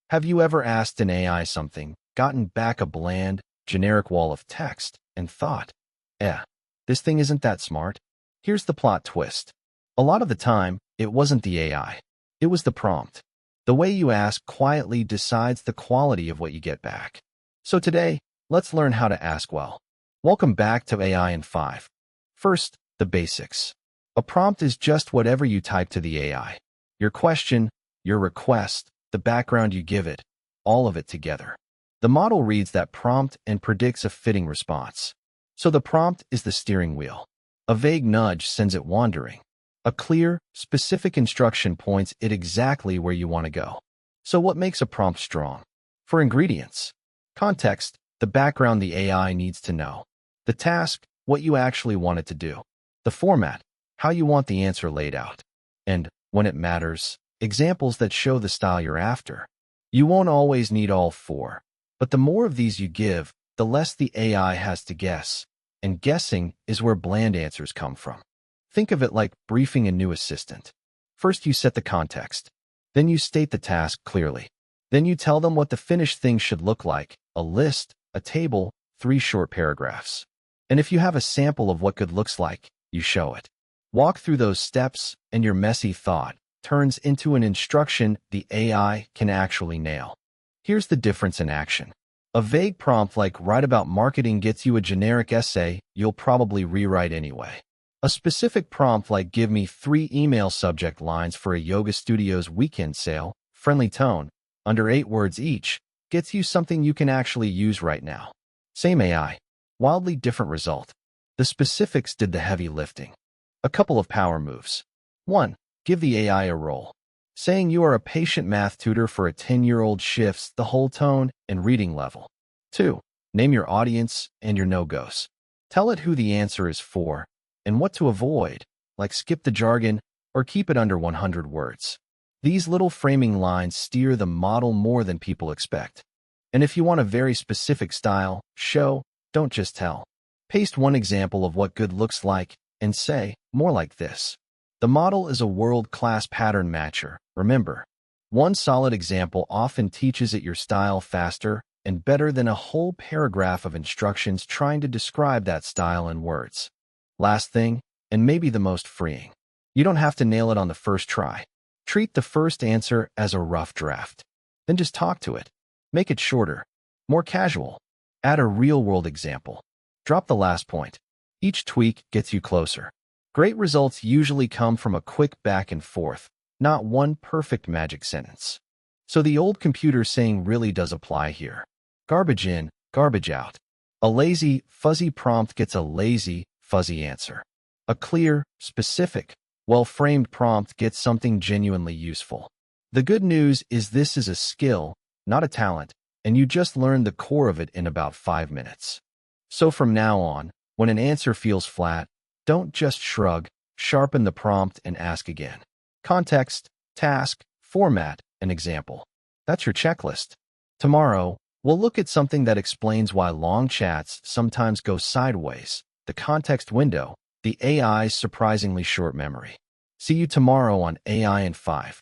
Have you ever asked an AI something, gotten back a bland, generic wall of text, and thought, this thing isn't that smart? Here's the plot twist. A lot of the time, it wasn't the AI. It was the prompt. The way you ask quietly decides the quality of what you get back. So today, let's learn how to ask well. Welcome back to AI in 5. First, the basics. A prompt is just whatever you type to the AI. Your question, your request, the background you give it, all of it together. The model reads that prompt and predicts a fitting response. So the prompt is the steering wheel. A vague nudge sends it wandering. A clear, specific instruction points it exactly where you want to go. So what makes a prompt strong? For ingredients, context, the background the AI needs to know. The task, what you actually want it to do. The format, how you want the answer laid out. And, when it matters, examples that show the style you're after. You won't always need all 4, but the more of these you give, the less the AI has to guess, and guessing is where bland answers come from. Think of it like briefing a new assistant. First you set the context. Then you state the task clearly. Then you tell them what the finished thing should look like, a list, a table, 3 short paragraphs. And if you have a sample of what good looks like, you show it. Walk through those steps, and your messy thought turns into an instruction the AI can actually nail. Here's the difference in action. A vague prompt like write about marketing gets you a generic essay you'll probably rewrite anyway. A specific prompt like give me 3 email subject lines for a yoga studio's weekend sale, friendly tone, under 8 words each, gets you something you can actually use right now. Same AI, wildly different result. The specifics did the heavy lifting. A couple of power moves. 1. Give the AI a role. Saying you are a patient math tutor for a 10-year-old shifts the whole tone and reading level. 2. Name your audience and your no-goes. Tell it who the answer is for and what to avoid, like skip the jargon or keep it under 100 words. These little framing lines steer the model more than people expect. And if you want a very specific style, show, don't just tell. Paste one example of what good looks like and say, more like this. The model is a world-class pattern matcher, remember. One solid example often teaches it your style faster and better than a whole paragraph of instructions trying to describe that style in words. Last thing, and maybe the most freeing. You don't have to nail it on the first try. Treat the first answer as a rough draft. Then just talk to it. Make it shorter, more casual. Add a real-world example. Drop the last point. Each tweak gets you closer. Great results usually come from a quick back and forth, not one perfect magic sentence. So the old computer saying really does apply here. Garbage in, garbage out. A lazy, fuzzy prompt gets a lazy, fuzzy answer. A clear, specific, well-framed prompt gets something genuinely useful. The good news is this is a skill, not a talent, and you just learned the core of it in about 5 minutes. So from now on, when an answer feels flat, don't just shrug, sharpen the prompt and ask again. Context, task, format, and example. That's your checklist. Tomorrow, we'll look at something that explains why long chats sometimes go sideways, the context window, the AI's surprisingly short memory. See you tomorrow on AI in 5.